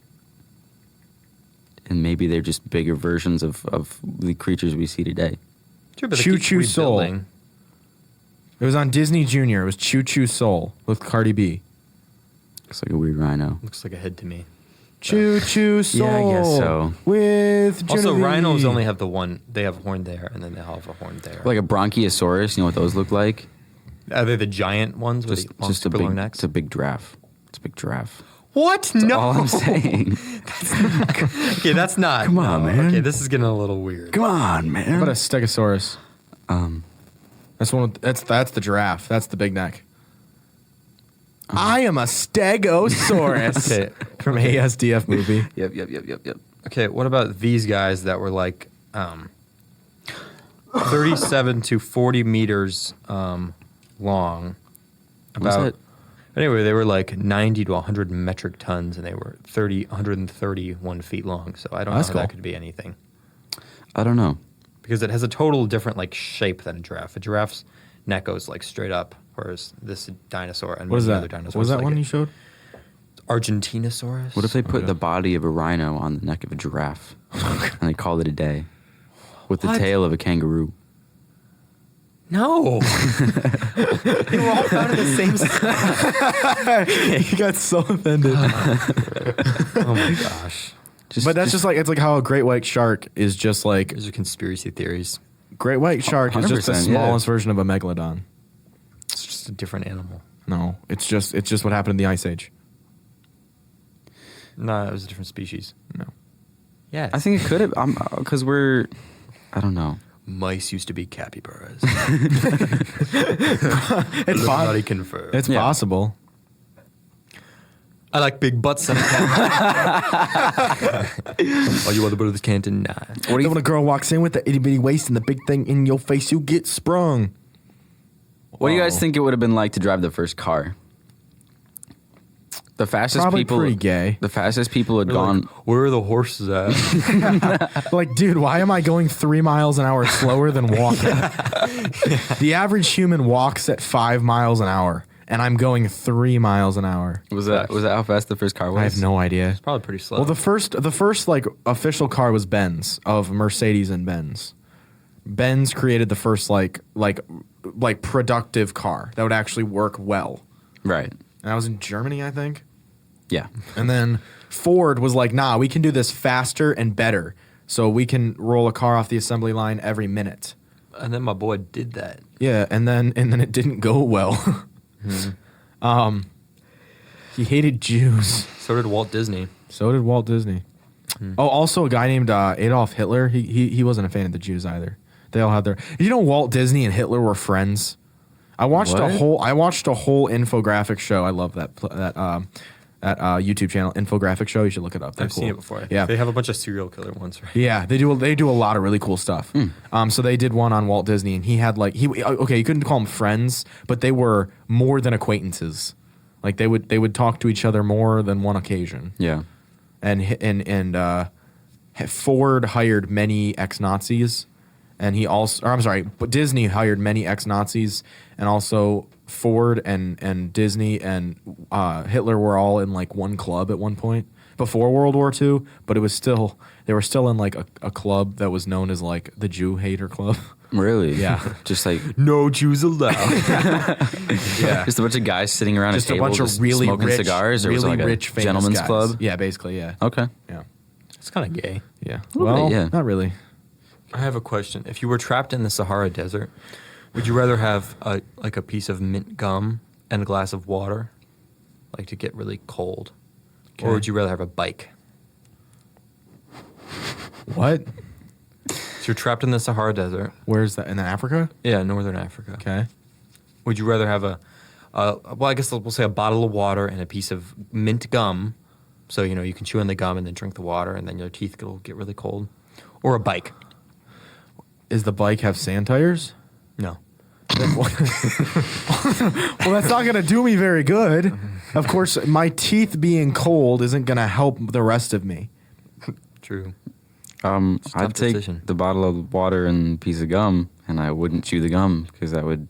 And maybe they're just bigger versions of the creatures we see today. True, but they Choo keep Choo Soul. rebuilding. It was on Disney Junior. It was Choo Choo Soul with Cardi B. Looks like a weird rhino. Looks like a head to me. Choo Choo Soul. Yeah, I guess so. With Also, Genevieve. rhinos only have the one. They have a horn there, and then they have a horn there. Like a bronchiosaurus. You know what those look like? Are they the giant ones with the long, Just a super big. long necks? It's a big giraffe. It's a big giraffe. What? That's No. all I'm saying. Okay, that's not. Come on, man. Okay, this is getting a little weird. Come on, How man. about a Stegosaurus? Um, That's one. That's the giraffe. That's the big neck. I am a Stegosaurus. Okay. From ASDF movie. Yep. Okay, what about these guys that were like 37 to 40 meters long? What's that? Anyway, they were like 90 to 100 metric tons, and they were 131 feet long. So I don't That's know how that cool. could be anything I don't know. because it has a total different like shape than a giraffe. A giraffe's neck goes like straight up, whereas this dinosaur and What is many that? other dinosaurs What was that like one you showed? Argentinosaurus. What if they put Okay. the body of a rhino on the neck of a giraffe and they called it a day with the What? tail of a kangaroo? No. They were all found in the same spot. He got so offended. Oh my gosh. But that's just like it's like how a great white shark is just like These are conspiracy theories. great white shark is just the 100%, yeah. smallest version of a megalodon. It's just a different animal. No, it's just what happened in the Ice Age. No, it was a different species. No. Yes. I think it could have, because I don't know. mice used to be capybaras. It's Everybody confirmed. It's Yeah. possible. I like big butts and a cat. Oh, you other brothers can't deny. What do you When a girl walks in with the itty bitty waist and the big thing in your face, you get sprung. What do you guys Wow. think it would have been like to drive the first car? The fastest Probably people. pretty gay. The fastest people had gone. Like, where are the horses at? Like, dude, why am I going 3 miles an hour slower than walking? The average human walks at 5 miles an hour, and I'm going 3 miles an hour. Was that how fast the first car was? I have no idea. It's probably pretty slow. Well, the first like official car was Benz of Mercedes and Benz. Benz created the first like productive car that would actually work well. Right. And that was in Germany, I think. Yeah. And then Ford was like, nah, we can do this faster and better. So we can roll a car off the assembly line every minute. and then my boy did that. Yeah, and then it didn't go well. He hated Jews. So did Walt Disney. So did Walt Disney. Oh, also a guy named Adolf Hitler. He wasn't a fan of the Jews either. They all had their. Did you know Walt Disney and Hitler were friends? I watched What? a whole infographic show. I love that that YouTube channel, Infographic Show. You should look it up. They're I've cool. seen it before. Yeah. They have a bunch of serial killer ones, right? Yeah, they do a lot of really cool stuff. So they did one on Walt Disney, and he had like you couldn't call them friends, but they were more than acquaintances. Like they would talk to each other more than one occasion. Yeah. And Ford hired many ex-Nazis, and but Disney hired many ex-Nazis, and also Ford and Disney and Hitler were all in like one club at one point before World War II, but they were still in like a club that was known as like the Jew Hater Club. Really? Yeah. Just like No Jews allowed. Yeah. just a bunch of guys sitting around Just a a table, bunch of just really smoking rich, cigars, or was it really like rich, a famous gentleman's guys. club? Yeah, basically, yeah. Okay. Yeah. It's kind of gay. Yeah. little Well, bit, yeah. not really. I have a question. If you were trapped in the Sahara Desert, would you rather have a piece of mint gum and a glass of water, like to get really cold, or Okay. would you rather have a bike? What? So you're trapped in the Sahara Desert. Where's that? In Africa? Yeah, northern Africa. Okay. Would you rather have well, I guess we'll say a bottle of water and a piece of mint gum, so you can chew on the gum and then drink the water, and then your teeth will get really cold, or a bike? Is the bike have sand tires? No. Well, that's not going to do me very good. Of course, my teeth being cold isn't going to help the rest of me. True. It's a tough I'd take decision. the bottle of water and a piece of gum, and I wouldn't chew the gum because that would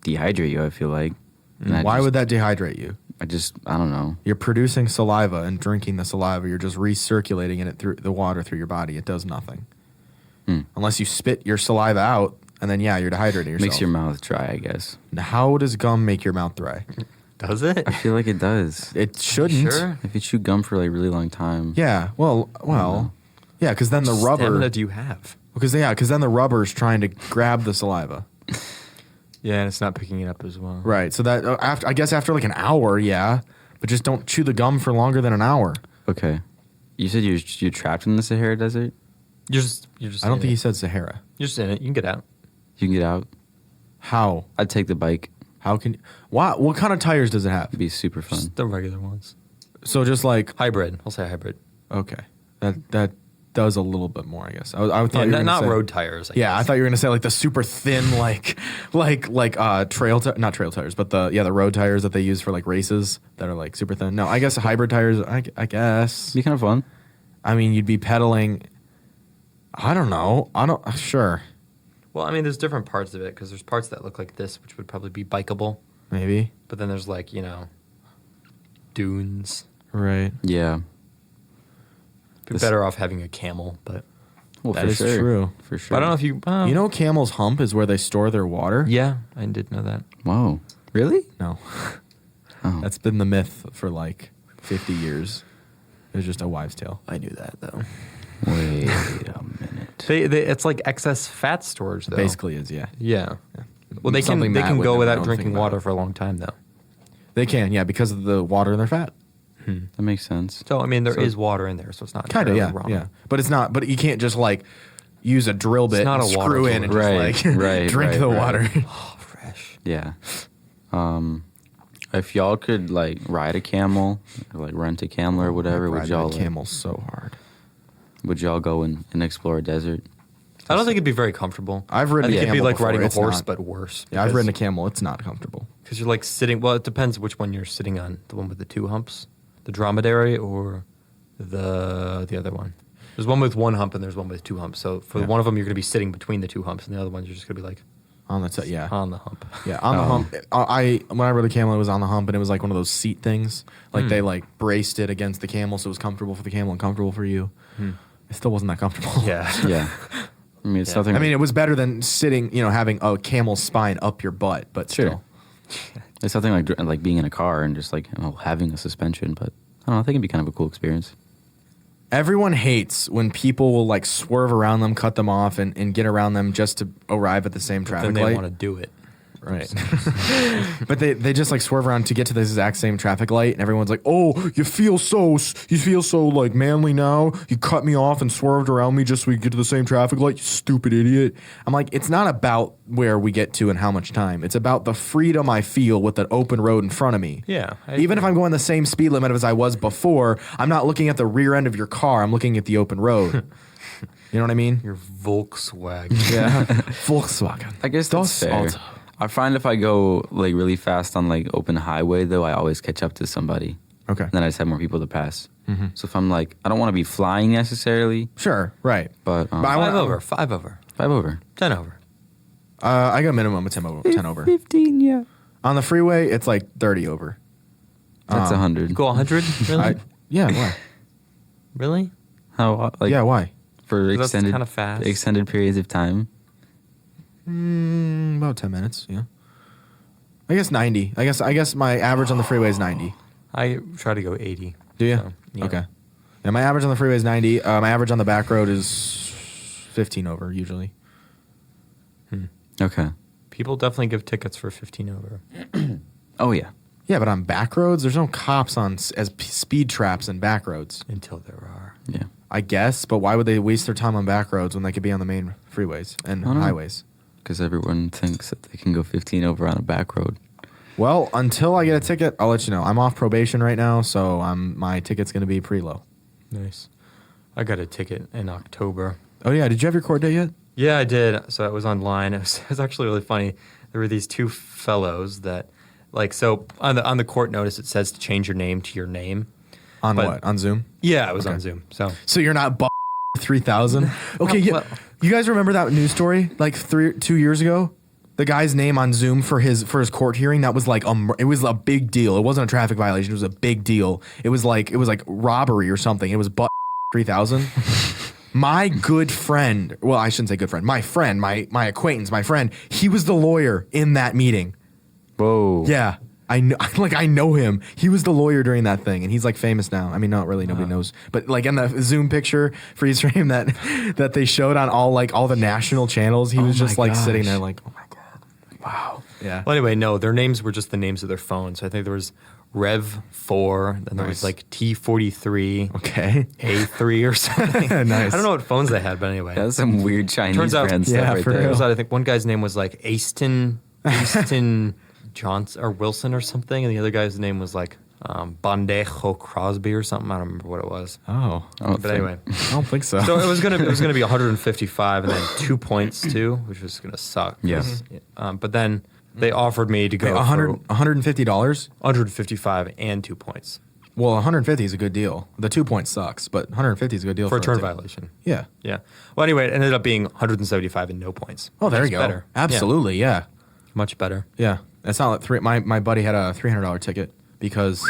dehydrate you, I feel like. And Why would that dehydrate you? I don't know. You're producing saliva and drinking the saliva. You're just recirculating it through the water through your body. It does nothing. Unless you spit your saliva out, and then, you're dehydrating yourself. Makes your mouth dry, I guess. Now, how does gum make your mouth dry? Does it? I feel like it does. It shouldn't. Sure. If you chew gum for like a really long time. Yeah. Well. Yeah, because then the Stamina rubber. do you have? Because then the rubber's trying to grab the saliva. Yeah, and it's not picking it up as well. Right. So that after like an hour, yeah, but just don't chew the gum for longer than an hour. Okay. You said you're trapped in the Sahara Desert? You're just. I don't in think he it. said Sahara. You're just in it. You can get out. You can get out. How? I'd take the bike. How can? What kind of tires does it have? It'd be super fun. Just the regular ones. So just like Hybrid. I'll say hybrid. okay, that does a little bit more, I guess. I thought Yeah, you were gonna not say, road tires. I Yeah, I guess. thought you were gonna say like the super thin not trail tires, but the road tires that they use for like races that are like super thin. No, I guess hybrid tires. I guess. It'd be kind of fun. I mean, you'd be pedaling. I don't know. Sure. Well, I mean, there's different parts of it because there's parts that look like this, which would probably be bikeable. Maybe. But then there's like dunes. Right. Yeah. Be better off having a camel, but Well, That for is sure. true. For sure. but I don't know if you. You know, Camel's Hump is where they store their water. Yeah, I did know that. Whoa. Really? No, Oh. that's been the myth for like 50 years. It was just a wives' tale. I knew that though. Wait a minute. It's like excess fat storage though. Basically, is yeah. Yeah. Well, they Something can Matt would go never without know drinking anything about. water for a long time though. They can, yeah, because of the water in their fat. That makes sense. So I mean, there is So- water in there, so it's not Kind of, entirely yeah, wrong. yeah. But it's not. But you can't just like use a drill bit, not and a water screw in, and just Right, like right, drink right, the right. water. Oh, fresh. Yeah. If y'all could like ride a camel, or like rent a camel or whatever, would y'all like, camels so hard? would y'all go and explore a desert? I don't think it'd be very comfortable. I've ridden I think a it'd be camel like before. riding a It's horse, not. but worse. Yeah, I've ridden a camel. It's not comfortable. Because you're like sitting. Well, it depends which one you're sitting on. The one with the two humps, the dromedary, or the other one. There's one with one hump and there's one with two humps. So for Yeah. one of them, you're going to be sitting between the two humps, and the other ones you're just going to be like On the t- yeah. on the hump. Yeah, on the hump. When I rode a camel, it was on the hump, and it was like one of those seat things. Like they like braced it against the camel, so it was comfortable for the camel and comfortable for you. It still wasn't that comfortable. Yeah. Yeah. I mean, it's Yeah. nothing. I mean, it was better than sitting, having a camel's spine up your butt, but Sure. still. it's nothing like being in a car and just like having a suspension. But I don't know. I think it'd be kind of a cool experience. Everyone hates when people will like swerve around them, cut them off, and get around them just to arrive at the same Then traffic they light. want to do it. Right. But they just like swerve around to get to this exact same traffic light, and everyone's like, "Oh, you feel so like manly now. You cut me off and swerved around me just so we get to the same traffic light. You stupid idiot." I'm like, it's not about where we get to and how much time. It's about the freedom I feel with that open road in front of me. Yeah. Even if I'm going the same speed limit as I was before, I'm not looking at the rear end of your car. I'm looking at the open road. You know what I mean? Your Volkswagen. Yeah. Volkswagen. I guess that's Das fair. Auto. I find if I go like really fast on like open highway though, I always catch up to somebody. Okay. And then I just have more people to pass. So if I'm like, I don't want to be flying necessarily, Sure. Right. but I 5 over. 5 over. 5 over. 10 over. I got a minimum of 10 over. 15, yeah. On the freeway, it's like 30 over. That's 100. Go 100? Really? Yeah. Why? Really? How like Yeah. Why? for That's extended kinda fast. extended periods of time? About 10 minutes. Yeah. I guess 90. I guess my average on the freeway is 90. I try to go 80. Do you? So, yeah. Okay. Yeah, my average on the freeway is 90. My average on the back road is 15 over usually. Okay. People definitely give tickets for 15 over. Oh yeah. Yeah, but on back roads, there's no cops on speed traps and back roads. Until there are. Yeah. I guess, but why would they waste their time on back roads when they could be on the main freeways and I don't know. highways? Because everyone thinks that they can go 15 over on a back road. Well, until I get a ticket, I'll let you know. I'm off probation right now, so my ticket's going to be pretty low. Nice. I got a ticket in October. Oh, yeah. Did you have your court date yet? Yeah, I did. So it was online. It was actually really funny. There were these two fellows that, like, so on the court notice, it says to change your name to your name. On But- what? On Zoom? Yeah, it was Okay. on Zoom. So So you're not 3,000? Okay, yeah. Well- You guys remember that news story like 2 years ago? The guy's name on Zoom for his court hearing, that was like it was a big deal. It wasn't a traffic violation. It was a big deal. It was like robbery or something. It was 3,000. My good friend, well, I shouldn't say good friend. My friend, my acquaintance, my friend, he was the lawyer in that meeting. Whoa. Yeah. I know him. He was the lawyer during that thing, and he's like famous now. I mean, not really. Nobody knows, but like in the Zoom picture freeze frame that they showed on all the national channels, he was just like sitting there, like, oh my god, wow, yeah. Well, anyway, no, their names were just the names of their phones. So I think there was Rev 4, then there was Nice. like T43, Okay, A3 or something. Nice. I don't know what phones they had, but anyway. That's some weird Chinese Turns out- brand yeah, stuff right for there. real. Turns out I think one guy's name was like Aston Johnson or Wilson or something, and the other guy's name was like Bandejo Crosby or something. I don't remember what it was. Oh, But anyway, I don't think so. so it was gonna be 155 and then 2 points too, which was gonna suck. Yeah. But then they offered me to go $150. for 155 and 2 points Well, 150 is a good deal. The 2 points sucks, but 150 is a good deal for a turn ticket. violation. Yeah. Yeah. Well, anyway, it ended up being 175 and no points. Oh, there which you is go. Better. Absolutely, yeah. Yeah, much better. Yeah, that's not like my buddy had a $300 ticket because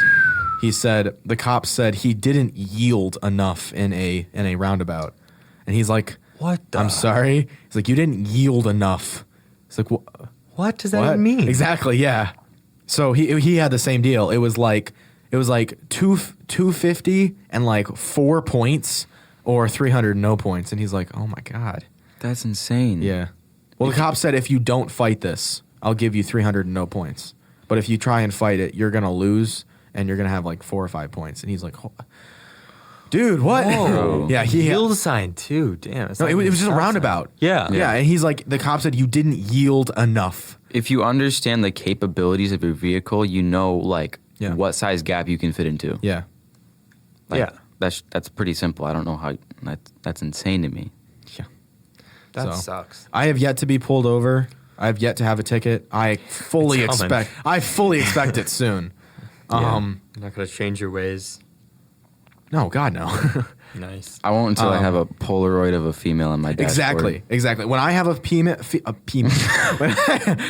he said the cop said he didn't yield enough in a roundabout, and he's like, What the- I'm sorry." He's like, "You didn't yield enough." It's like, What does that what? even mean? Exactly, yeah. So he had the same deal. It was like 250 and like 4 points or 300 no points, and he's like, "Oh my god." That's insane. Yeah. Well, the cop said if you don't fight this, I'll give you 300 and no points. But if you try and fight it, you're going to lose and you're going to have like 4 or 5 points. And he's like, oh, dude, what? Whoa. Yeah, Yield sign too. Damn. It's No, not it even was just a stop sign. roundabout. Yeah. Yeah. And he's like, the cop said you didn't yield enough. If you understand the capabilities of your vehicle, you know like Yeah. what size gap you can fit into. Yeah. Like, Yeah. That's pretty simple. I don't know how that's insane to me. Yeah. That So, sucks. I have yet to be pulled over. I have yet to have a ticket. I fully It's coming. expect it soon. You're not gonna change your ways. No, God, no. Nice. I won't until I have a Polaroid of a female in my dashboard. Exactly. When I have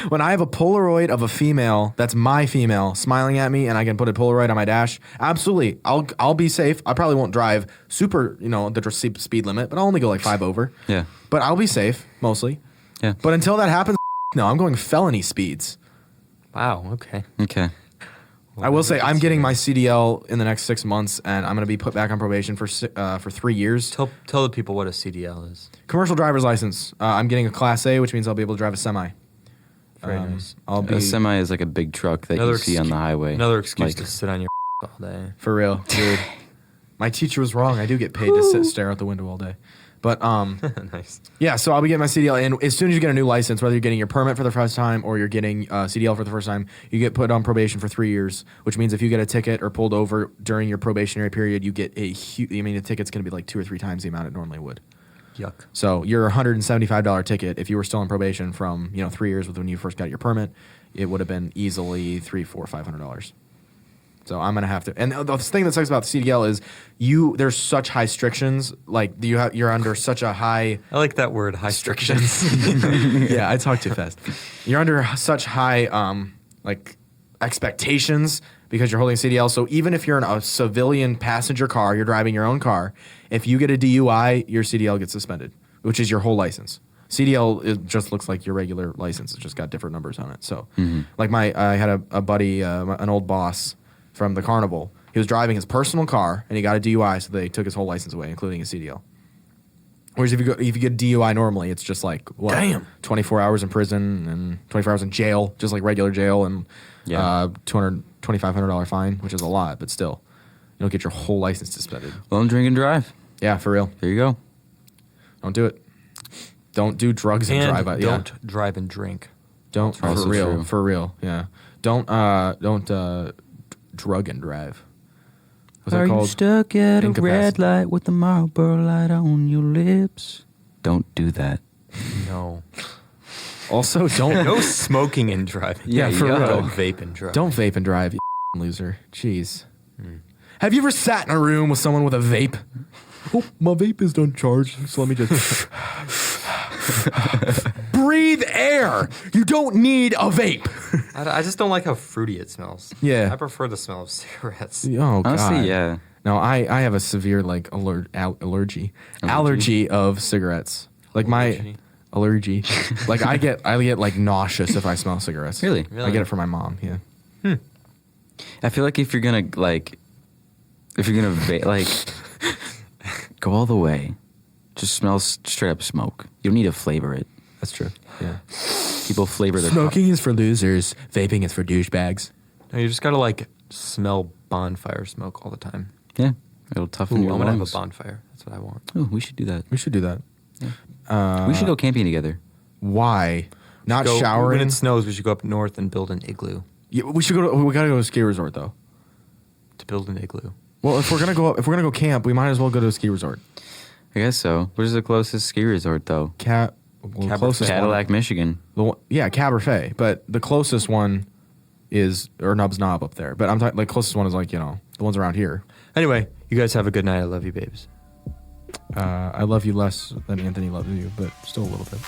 when I have a Polaroid of a female that's my female smiling at me, and I can put a Polaroid on my dash, absolutely, I'll be safe. I probably won't drive super, the speed limit, but I'll only go like 5 over. Yeah. But I'll be safe mostly. Yeah. But until that happens, no, I'm going felony speeds. Wow. Okay. Okay. I will say I'm getting my CDL in the next 6 months, and I'm going to be put back on probation for 3 years. Tell the people what a CDL is. Commercial driver's license. I'm getting a Class A, which means I'll be able to drive a semi. Very nice. I'll be A semi is like a big truck that you see on the highway. Another excuse Like- to sit on your all day. for real, dude. My teacher was wrong. I do get paid to stare out the window all day. But Nice. yeah, so I'll be getting my CDL, and as soon as you get a new license, whether you're getting your permit for the first time or you're getting CDL for the first time, you get put on probation for 3 years, which means if you get a ticket or pulled over during your probationary period, you get a huge. I mean, the ticket's going to be like 2 or 3 times the amount it normally would. Yuck. So your $175 ticket, if you were still on probation from 3 years when you first got your permit, it would have been easily $300, $400, $500. So I'm gonna have to. And the thing that sucks about the CDL is there's such high restrictions. Like you're under such a high. I like that word, high restrictions. Yeah, I talk too fast. You're under such high like expectations because you're holding a CDL. So even if you're in a civilian passenger car, you're driving your own car. If you get a DUI, your CDL gets suspended, which is your whole license. CDL it just looks like your regular license. It's just got different numbers on it. So, like I had a buddy, an old boss from the carnival. He was driving his personal car and he got a DUI, so they took his whole license away, including his CDL. Whereas if you get a DUI normally, it's just like 24 hours in prison and 24 hours in jail, just like regular jail, and $200-$2,500 fine, which is a lot, but still, you don't get your whole license suspended. Well, don't drink and drive. Yeah, for real. There you go. Don't do it. Don't do drugs and drive. Don't drive and drink. Don't for Also real. true. For real. Yeah. Don't drug and drive. What's that Are called? you stuck at a Incapacit- red light with the Marlboro light on your lips? Don't do that. No. Also, don't No smoking and driving. Yeah, for real. Don't vape and drive. don't vape and drive, you loser. Jeez. Have you ever sat in a room with someone with a vape? Oh, my vape is done charged, so let me just breathe air. You don't need a vape. I just don't like how fruity it smells. Yeah. I prefer the smell of cigarettes. Oh God. Honestly, yeah. No, I have a severe like allergy of cigarettes. Like my allergy. Like I get like nauseous if I smell cigarettes. Really? I get it from my mom. Yeah. I feel like if you're gonna go all the way, just smell straight up smoke. You don't need to flavor it. That's true. Yeah. People flavor their Smoking is for losers. Vaping is for douchebags. No, you just gotta like smell bonfire smoke all the time. Yeah, it'll toughen Ooh, your I'm gonna have a lungs. bonfire. That's what I want. Oh, we should do that. We should do that. We should go camping together. Why? Not Go- showering. When it snows, we should go up north and build an igloo. Yeah, we should go. We gotta go to a ski resort though. To build an igloo. Well, if we're gonna go camp, we might as well go to a ski resort. I guess so. Where's the closest ski resort though? Closest Cadillac, Michigan. Yeah, Cabernet, but the closest one is Nub's Knob up there. But I'm talking like closest one is like the ones around here. Anyway, you guys have a good night. I love you, babes. I love you less than Anthony loves you, but still a little bit.